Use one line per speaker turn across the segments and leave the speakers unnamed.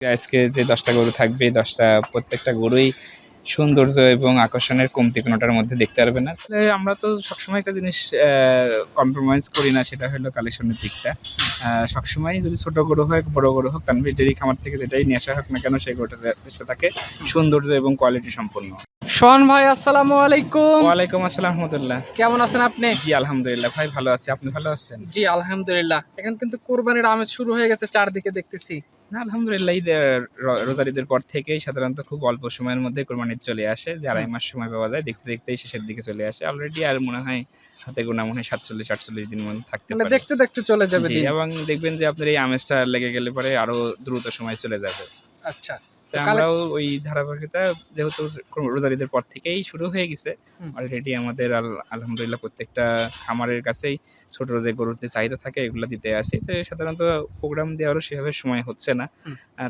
আজকে যে 10টা গরু থাকবে, 10টা প্রত্যেকটা গরুই সৌন্দর্য এবং আকর্ষণের কমতি কোনোটার মধ্যে দেখতে পারবে না। তাহলে আমরা তো সবসময় একটা জিনিস কম্প্রোমাইজ করি না, সেটা হলো কালেকশনের দিকটা। সবসময় যদি ছোট গরু হয়, বড় গরু হোক, তানভীর ডেইরি খামার থেকে যেটাই নিয়ে আসা হোক না কেন, সেই গরুটার চেষ্টা থাকে সৌন্দর্য এবং কোয়ালিটি সম্পন্ন।
শোন ভাই, আসসালামু আলাইকুম।
ওয়ালাইকুম আসসালাম রহমতুল্লাহ।
কেমন আছেন আপনি?
জি আলহামদুলিল্লাহ ভাই, ভালো আছি। আপনি ভালো আছেন?
জি আলহামদুলিল্লাহ। এখন কিন্তু কোরবানির আমেজ শুরু হয়ে গেছে, চারদিকে দেখতেছি।
না আলহামদুলিল্লাহ, রোজার ঈদের পর থেকেই সাধারণত খুব অল্প সময়ের মধ্যে কোরবানি চলে আসে, যে আড়াই মাস সময় পাওয়া যায়, দেখতে দেখতেই শেষের দিকে চলে আসে অলরেডি। আর মনে হয় হাতে গোনা মনে হয় 47-48 দিন মধ্যে থাকতে
মানে
পারে।
দেখতে দেখতে চলে যাবে
জি,
দিন।
এবং দেখবেন যে আপনার এই আমেজটা লেগে গেলে পরে আরো দ্রুত সময় চলে যাবে।
আচ্ছা,
তো আমরাও ওই ধারাবাহিকতা যেহেতু রোজার ঈদের পর থেকেই শুরু হয়ে গেছে অলরেডি, আমাদের আলহামদুলিল্লাহ প্রত্যেকটা খামারের কাছেই ছোট যে গরুর যে চাহিদা থাকে এগুলো দিতে আসি। তো সাধারণত প্রোগ্রাম দেওয়ারও সেভাবে সময় হচ্ছে না।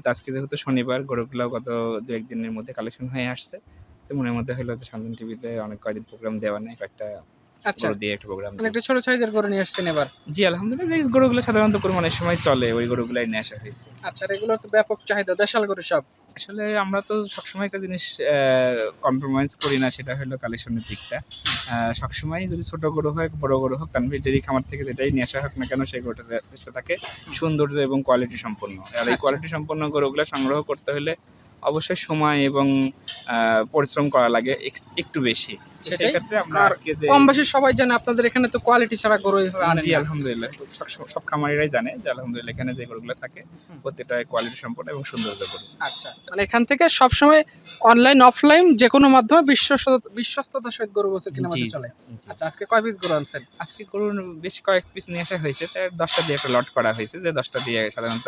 তো আজকে যেহেতু শনিবার, গরুগুলো গত 2-1 দিনের মধ্যে কালেকশন হয়ে আসছে। তো মনের মধ্যে হলো যে সন্ধান টিভিতে অনেক কয়েকদিন প্রোগ্রাম দেওয়া নেই, কয়েকটা
আচ্ছা,
গরু দিয়ে একটা প্রোগ্রাম।
মানে একটা ছোট সাইজের গরু নিয়ে আসছেন এবার।
জি আলহামদুলিল্লাহ, যে গরুগুলো সাধারণত কোরবানির সময় চলে ওই গরুগুলাই নিয়ে আসা হয়েছে।
আচ্ছা, এগুলোর তো ব্যাপক চাহিদা, দেশাল গরু সব।
আসলে আমরা তো সবসময় একটা জিনিস কম্প্রোমাইজ করি না, সেটা হলো কালেকশনের দিকটা। সবসময় যদি ছোট গরু হয়, বড় গরু হোক, তানভীর ডেইরি খামার থেকে যেটাই নিয়ে আসা হোক না কেন, সেই গরুটার চেষ্টা থাকে সৌন্দর্য এবং কোয়ালিটি সম্পন্ন। আর এই কোয়ালিটি সম্পন্ন গরুগুলো সংগ্রহ করতে হলে অবশ্যই সময় এবং পরিশ্রম করা লাগে একটু বেশি।
সেটাই।
সেক্ষেত্রে আমরা
আর
আজকে যে
কম বেশি সবাই জানে আপনাদের এখানে তো কোয়ালিটি ছাড়া গরুই আনেন
জি
না।
আলহামদুলিল্লাহ, সব খামারিরাই জানে যে আলহামদুলিল্লাহ এখানে যে গরুগুলো থাকে প্রত্যেকটা কোয়ালিটি সম্পন্ন এবং সৌন্দর্য গরু।
আচ্ছা, মানে এখান থেকে সবসময় অনলাইন অফলাইন যে কোনো মাধ্যমে বিশ্বস্ততার সহিত গরু বছর কিনা
জি,
চলে।
জি।
আচ্ছা, আজকে কয় পিস গরু আনছেন?
আজকে গরুর বেশ কয়েক পিস নিয়ে আসা হয়েছে, তার 10টা দিয়ে একটা লট করা হয়েছে, যে 10টা দিয়ে সাধারণত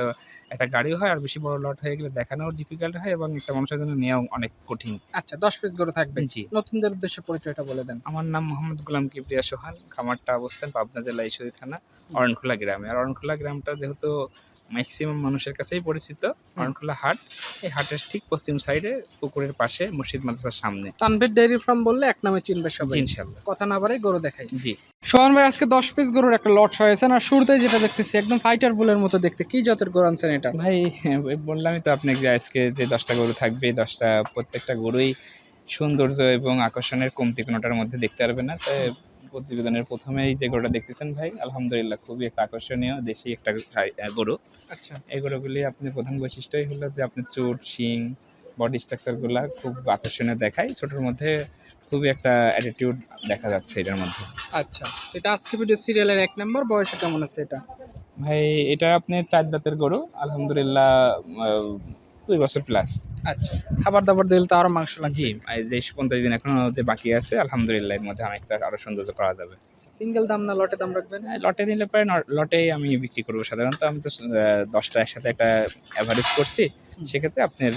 একটা গাড়ি হয়, আর বেশি বড় লট হয়ে গেলে দেখানো ডিফিকাল্ট হয় এবং একটা মানুষের জন্য নেওয়া অনেক কঠিন।
আচ্ছা, 10 পিস গরু থাকবে।
জি।
নতুনদের উদ্দেশ্যে পরিচয়টা বলে দেন।
আমার নাম মোহাম্মদ গোলাম কিবরিয়া সোহান। খামারটা অবস্থান পাবনা জেলা ঈশ্বরদী থানা অরণখোলা গ্রামে। আর অরণখোলা গ্রামটা যেহেতু ম্যাক্সিমাম মানুষের কাছেই পরিচিত, অরণখোলা হাট, এই হাটের ঠিক পশ্চিম সাইডে পুকুরের পাশে মসজিদ মাদ্রাসার সামনে।
তানভীর ডেইরি ফার্ম বললে এক নামে চিনবে সবাই।
জি ইনশাআল্লাহ।
কথা না বাড়াই গরু দেখাই।
জি।
সোহান ভাই, আজকে 10 পিস গরুর একটা লট হয়েছে না, শুরুতেই যেটা দেখতেছি একদম ফাইটার বুলের মতো দেখতে। কি জাতের গরু আনছেন এটা?
ভাই বললামই তো আপনাকে যে আজকে যে 10টা গরু থাকবে, 10টা প্রত্যেকটা গরুই সৌন্দর্য এবং আকর্ষণের কমতি কোনোটার মধ্যে দেখতে পারবে না। তাই প্রতিবেদনের প্রথমেই যে গরুটা দেখতেছেন ভাই, আলহামদুলিল্লাহ খুবই একটা আকর্ষণীয় দেশি একটা গরু।
আচ্ছা,
এই গরুগুলি আপনার প্রধান বৈশিষ্ট্যই হলো যে আপনার চোট, শিং, বডি স্ট্রাকচারগুলো খুব আকর্ষণীয় দেখায়। ছোটোর মধ্যে খুবই একটা অ্যাটিটিউড দেখা যাচ্ছে এটার মধ্যে।
আচ্ছা। এটা আজকে ভিডিও সিরিয়ালের 1 নাম্বার। বয়সে কেমন আছে এটা?
ভাই এটা আপনার 4 দাঁতের গরু, আলহামদুলিল্লাহ 2 বছর প্লাস।
আচ্ছা, খাবার দাবার দিলে তো আরো মাংস লাগবে।
জি, এই যে 50 দিন এখনো যে বাকি আছে, আলহামদুলিল্লাহ এর মধ্যে অনেকটা আরো সৌন্দর্য করা যাবে।
সিঙ্গেল দাম না লটে দাম রাখবেন?
লটে নিলে পরে লটেই আমি বিক্রি করবো সাধারণত। আমি তো 10টা একসাথে একটা অ্যাভারেজ করছি, সেক্ষেত্রে আপনার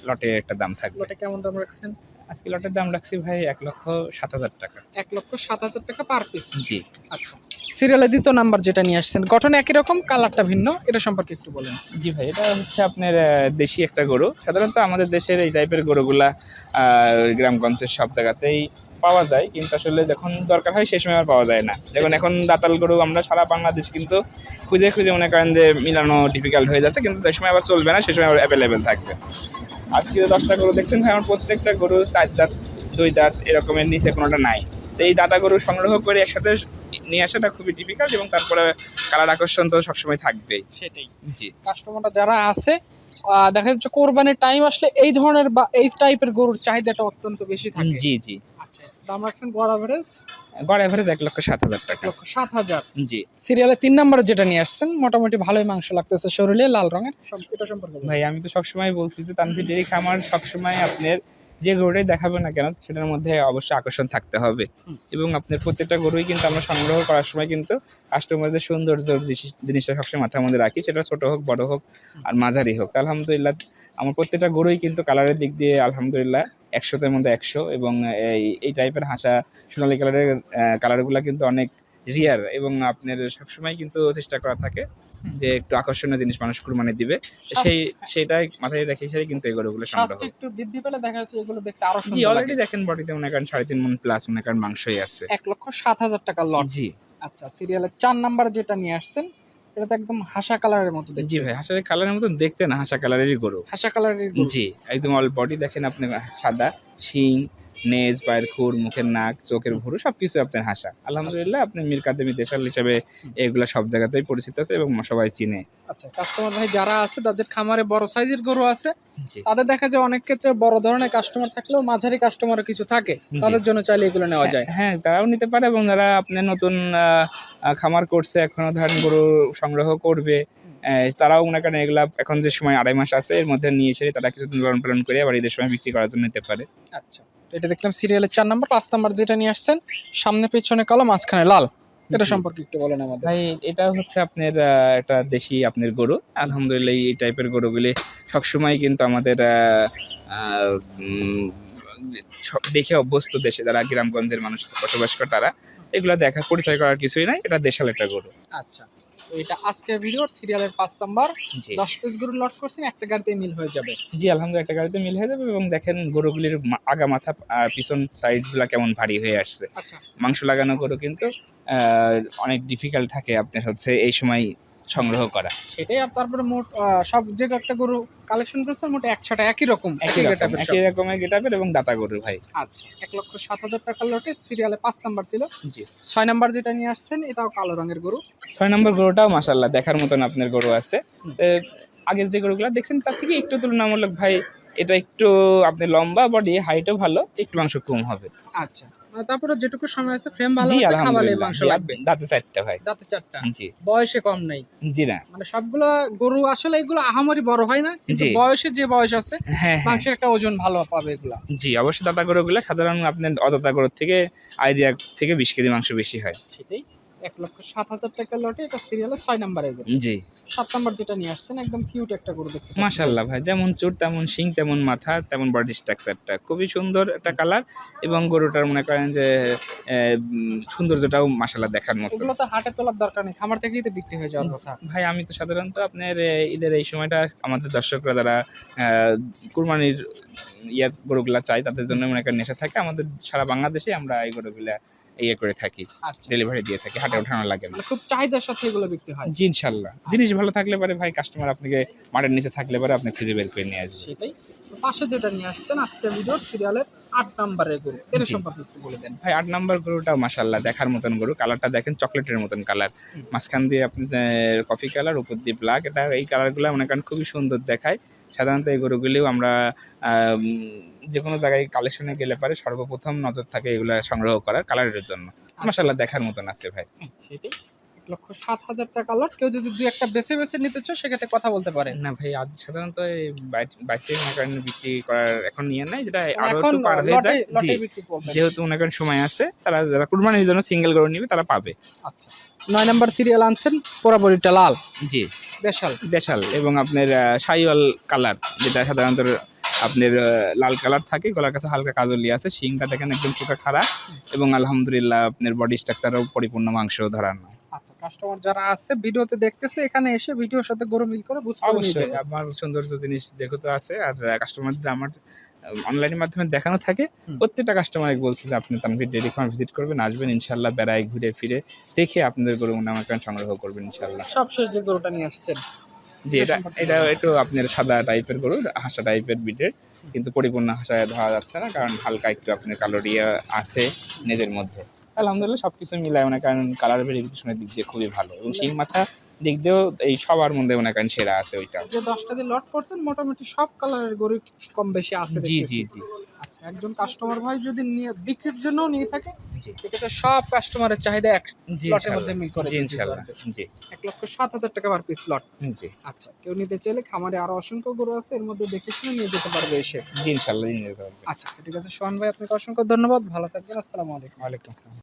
লটে একটা দাম থাকবে।
লটে কেমন দাম রাখছেন?
আজকে লটের দাম রাখছি ভাই 1,07,000 টাকা।
1,07,000 টাকা পার পিস।
জি।
আচ্ছা, সিরিয়ালে দ্বিতীয় নাম্বার যেটা নিয়ে আসছেন, গঠন একই রকম, কালারটা ভিন্ন, এটা সম্পর্কে একটু বলেন।
জি ভাই, এটা হচ্ছে আপনার দেশি একটা গরু। সাধারণত আমাদের দেশের এই টাইপের গরুগুলা গ্রামগঞ্জের সব জায়গাতেই পাওয়া যায়, কিন্তু আসলে যখন দরকার হয় সেই সময় আর পাওয়া যায় না। যেমন এখন দাতাল গরু আমরা সারা বাংলাদেশ কিন্তু খুঁজে খুঁজে মনে করেন যে মিলানো ডিফিকাল্ট হয়ে যাচ্ছে, কিন্তু সেই সময় আবার চলবে না, সেই সময় আবার অ্যাভেলেবেল থাকবে। আজকে 10টা গরু দেখছেন ভাই, আমার প্রত্যেকটা গরু 4 দাঁত 2 দাঁত এরকমের নিচে কোনোটা নাই। তো এই দাতা গরু সংগ্রহ করে একসাথে নিয়ে আসাটা খুবই ডিফিকাল্ট, এবং তারপরে কালার আকর্ষণ তো সবসময় থাকবেই।
সেটাই।
জি।
কাস্টমাররা যারা আছে, দেখা যাচ্ছে কোরবানির টাইম আসলে এই ধরনের বা এই টাইপের গরুর চাহিদাটা অত্যন্ত বেশি থাকে।
জি, জি।
আচ্ছা, দাম রাখছেন গড় এভারেজ?
গড় এভারেজ 1,07,000 টাকা।
1,07,000।
জি।
সিরিয়ালে 3 নম্বরে যেটা নিয়ে আসছেন, মোটামুটি ভালোই মাংস লাগতেছে শরীরে, লাল রঙের। এটা সম্পর্কে বলুন।
ভাই আমি তো সবসময় বলছি যে তানভীর ডেইরি খামার সবসময় আপনার যে গরুটাই দেখাবে না কেন সেটার মধ্যে অবশ্যই আকর্ষণ থাকতে হবে, এবং আপনার প্রত্যেকটা গরুই কিন্তু আমরা সংগ্রহ করার সময় কিন্তু কাস্টমারদের সৌন্দর্য জিনিসটা সবসময় মাথার মধ্যে রাখি, সেটা ছোট হোক, বড় হোক, আর মাঝারি হোক। আলহামদুলিল্লাহ আমার প্রত্যেকটা গরুই কিন্তু কালারের দিক দিয়ে আলহামদুলিল্লাহ 100-র মধ্যে 100, এবং এই টাইপের হাসা সোনালী কালারের কালারগুলো কিন্তু অনেক রিয়ার, এবং আপনার সবসময় কিন্তু চেষ্টা করা থাকে যে একটু আকর্ষণীয় জিনিস মানুষ কুরবানি দিবে, সেইটাই মাথায় রেখে কিন্তু এই গরুগুলো সংগ্রহ।
স্বাস্থ্য একটু বৃদ্ধি পেলে দেখা যাচ্ছে এগুলো দেখতে আরো
জি,
সুন্দর
অলরেডি
লাগে।
দেখেন বডিতে মনে করেন 3.5 মণ প্লাস মনে করেন মাংসই আছে।
1,07,000 টাকা লট।
জি।
আচ্ছা, সিরিয়ালের 4 নাম্বার যেটা নিয়ে আসছেন, এটা তো একদম হাসা কালারের মতো দেখতে।
জি ভাই, হাঁসের কালারের মতন দেখতে না, হাঁসা কালারেরই গরু।
হাসা কালারের গরু।
জি, একদম অল বডি দেখেন আপনি সাদা, শিং, নেজ, পায়ের খুর, মুখের নাক, চোখের ভুরু সবকিছু আপনার হাসা। আলহামদুলিল্লাহ আপনি মীর কাদেমী দেশাল হিসেবে এগুলা সব জায়গাতেই পরিচিত আছে এবং সবাই চিনে।
আচ্ছা, কাস্টমার ভাই যারা আছে তাদের খামারে বড় সাইজের গরু আছে,
জি
তাদের দেখা যায় অনেক ক্ষেত্রে বড় ধরনের কাস্টমার থাকলেও মাঝারি কাস্টমারও কিছু থাকে, তাদের জন্য চাইলে এগুলো নেওয়া যায়।
হ্যাঁ, তারাও নিতে পারে এবং যারা আপনার নতুন খামার করছে, এখনো ধরেন গরু সংগ্রহ করবে, তারাও মনে করেন এগুলা এখন যে সময় 2.5 মাস আছে এর মধ্যে নিয়ে এসে তারা কিছুদিন লালন পালন করে আবার ঈদের সময় বিক্রি করার জন্য নিতে পারে।
আচ্ছা, তো এটা দেখলাম সিরিয়ালের 4 নাম্বার। 5 নাম্বার যেটা নিয়ে আসছেন, সামনে পেছনে কালো, মাঝখানে লাল, এটা
জি।
সম্পর্কে একটু বলেন আমাদের।
ভাই এটা হচ্ছে আপনার একটা দেশি আপনার গরু। আলহামদুলিল্লাহ এই টাইপের গরুগুলি সবসময় কিন্তু আমাদের দেখে অভ্যস্ত, দেশে যারা গ্রামগঞ্জের মানুষ বসবাস করে তারা এগুলো দেখা পরিচয় করার কিছুই নাই, এটা দেশাল একটা গরু।
আচ্ছা, তো এটা আজকে ভিডিওর সিরিয়ালের 5 নাম্বার।
জি
10 পিস গরু লট করছেন, একটা গাড়িতে মিল হয়ে যাবে।
জি আলহামদুলিল্লাহ একটা গাড়িতে মিল হয়ে যাবে এবং দেখেন গরুগুলির আগা মাথা আর পিছন সাইডগুলো কেমন ভারী হয়ে আসছে।
আচ্ছা,
মাংস লাগানো গরু কিন্তু অনেক ডিফিকাল্ট থাকে আপনার হচ্ছে এই সময় সংগ্রহ করা।
সেটাই। আর তারপরে মোট সব যে একটা গরু কালেকশন করছেন মোট একসাথে একই রকম getup-এর সব।
একই রকমের গেটাপের এবং দাতা গরু ভাই।
আচ্ছা, 1,07,000 টাকার লটে সিরিয়ালে 5 নাম্বার ছিল।
জি
6 নাম্বার যেটা নিয়ে আসছেন এটাও কালো রঙের গরু।
6 নম্বর গরুটাও মাশাআল্লাহ দেখার মতন আপনার গরু আছে। আগের যে গরুগুলো দেখছেন তার থেকে একটু তুলনামূলক ভাই এটা একটু আপনি লম্বা, বডি হাইটও ভালো, একটু মাংস কম হবে।
আচ্ছা, তারপরে যেটুকু সময় আছে ফ্রেম ভালো
জি
আছে, খাবালে
আলহামদুলিল্লাহ
মাংস লাগবে।
দাঁতে 4টা ভাই।
দাঁতে 4টা,
জি
বয়সে কম নাই।
জি না
মানে সবগুলো গরু আসলে এগুলো আহামরি বড় হয় না, কিন্তু
জি।
বয়সে যে বয়স আছে
হ্যাঁ
মাংসের একটা ওজন ভালো পাবে এগুলা।
জি অবশ্যই দাতা গরুগুলো সাধারণ আপনার অদাতা গরুর থেকে আইডিয়া থেকে 20 কেজি মাংস বেশি হয়।
সেটাই। 1,07,000 টাকার লটে এটা সিরিয়ালে 6 নাম্বারের গরু।
জি
7 নাম্বার যেটা নিয়ে আসছেন একদম কিউট একটা গরু দেখতে পাচ্ছেন।
মাশাআল্লাহ ভাই, যেমন চুট তেমন শিং তেমন মাথা তেমন বডি স্ট্রাকচারটা খুবই সুন্দর একটা কালার এবং গরুটার মনে করেন যে সৌন্দর্যটাও মাশাআল্লাহ দেখার মতো।
এগুলো তো হাটে তোলার দরকার নেই, খামার থেকেই তো বিক্রি হয়ে যাওয়ার কথা।
ভাই আমি তো সাধারণত আপনার ঈদের এই সময়টা আমাদের দর্শকরা যারা কুরবানির গরুগুলা চাই তাদের জন্য মনে করেন নেশা থাকে, আমাদের সারা বাংলাদেশে আমরা এই গরুগুলা করে থাকি,
আচ্ছা,
ডেলিভারি দিয়ে থাকি, হাটে ওঠানো লাগে না।
মানে খুব চাহিদার সাথে এগুলো বিক্রি হয়।
জি ইনশাল্লাহ, জিনিস ভালো থাকলে পারে ভাই কাস্টমার আপনাকে মাঠের নিচে থাকলে পারে আপনি খুঁজে বের করে নিয়ে আসবে।
সেটাই। তো পাশে যেটা নিয়ে আসছেন আজকে ভিডিওর সিরিয়ালের 8 নাম্বারের গরু, এর
জি।
সম্পর্কে একটু বলে দেন।
ভাই 8 নম্বর গরুটাও মাশাআল্লাহ দেখার মতন গরু, কালারটা দেখেন চকলেটের মতন কালার, মাঝখান দিয়ে আপনি কফি কালার, উপর দিয়ে ব্ল্যাক, এটা এই কালারগুলো মনে করেন খুবই সুন্দর দেখায়। সাধারণত এই গরুগুলিও আমরা যে কোনো জায়গায় কালেকশনে গেলে পারে সর্বপ্রথম নজর থাকে এগুলা সংগ্রহ করার কালারের জন্য। মাশাআল্লাহ দেখার মতন আছে ভাই।
সেটাই। 1,07,000 টাকা লট, কেউ যদি দুই একটা বেছে বেছে নিতে চায় সেক্ষেত্রে কথা বলতে পারেন।
না ভাই আজ সাধারণত এই বাইসে মনে করেন বিক্রি করার এখন নিয়ে নাই, যেটা আরো
এখন
একটু পার হয়ে যায়। জি
লটে বিক্রি করবেন।
যেহেতু মনে করেন সময় আছে, তারা যারা কুরবানির জন্য সিঙ্গেল গরু নিবে তারা পাবে।
আচ্ছা, 9 নাম্বার সিরিয়াল আনছেন, পোড়াবড়িটা লাল,
জি
দেশাল।
দেশাল এবং আপনার শাহিওয়াল কালার, যেটা সাধারণত আপনার লাল কালার থাকে, গলার কাছে হালকা কাজলি আছে, শিংটা দেখেন একদম চোখা খাড়া এবং আলহামদুলিল্লাহ আপনার বডি স্ট্রাকচারও পরিপূর্ণ মাংস ধরানো।
আচ্ছা, কাস্টমার যারা আছে ভিডিওতে দেখতেছে এখানে এসে ভিডিওর সাথে গরু মিল করে বুঝতে নিয়ে
অবশ্যই
যাবে।
আমার সৌন্দর্য জিনিস যেহেতু আছে আর কাস্টমারদের আমার অনলাইনের মাধ্যমে দেখানো থাকে, প্রত্যেকটা কাস্টমার বলছে যে আপনি তানভীর ডেইরি ফার্ম ভিজিট করবেন, আসবেন ইনশাল্লাহ, বেড়ায় ঘুরে ফিরে দেখে আপনাদের গরু নামাকান সংগ্রহ করবেন ইনশাল্লাহ।
সবশেষ যে গরুটা নিয়ে আসছেন,
জি এটা একটু আপনার সাদা টাইপের গরু, হাসা টাইপের বিটের, কিন্তু পরিপূর্ণ হাসায় ধরা যাচ্ছে না কারণ হালকা একটু আপনার কালোরিয়া আছে নিজের মধ্যে। আলহামদুলিল্লাহ সবকিছু মিলায় মনে করেন কালার ভেরিফিকেশনের দিক দিয়ে খুবই ভালো এবং শিং মাথা দিক দিয়েও এই সবার মধ্যে মনে করেন সেরা আছে ওইটা।
যে 10টা দিয়ে লট করছেন মোটামুটি সব কালারের গরু কম বেশি আছে
জি
দেখতেছি।
জি জি
আচ্ছা, একজন কাস্টমার ভাই যদি নিয়ে বিক্রির জন্য নিয়ে থাকে
জি
সেক্ষেত্রে সব কাস্টমারের চাহিদা এক
জি
লটের মধ্যে মিল করে
জি
দিতে
ইনশাল্লাহ
পারবে।
জি
1,07,000 টাকা পার পিস লট।
জি
আচ্ছা, কেউ নিতে চাইলে খামারে আরো অসংখ্য গরু আছে, এর মধ্যে দেখে শুনে নিয়ে যেতে পারবে এসে।
জি ইনশাল্লাহ নিয়ে যেতে পারবেন।
আচ্ছা, ঠিক আছে সোহান ভাই, আপনাকে অসংখ্য ধন্যবাদ, ভালো থাকবেন, আসসালামু আলাইকুম।
ওয়ালাইকুম আসসালাম।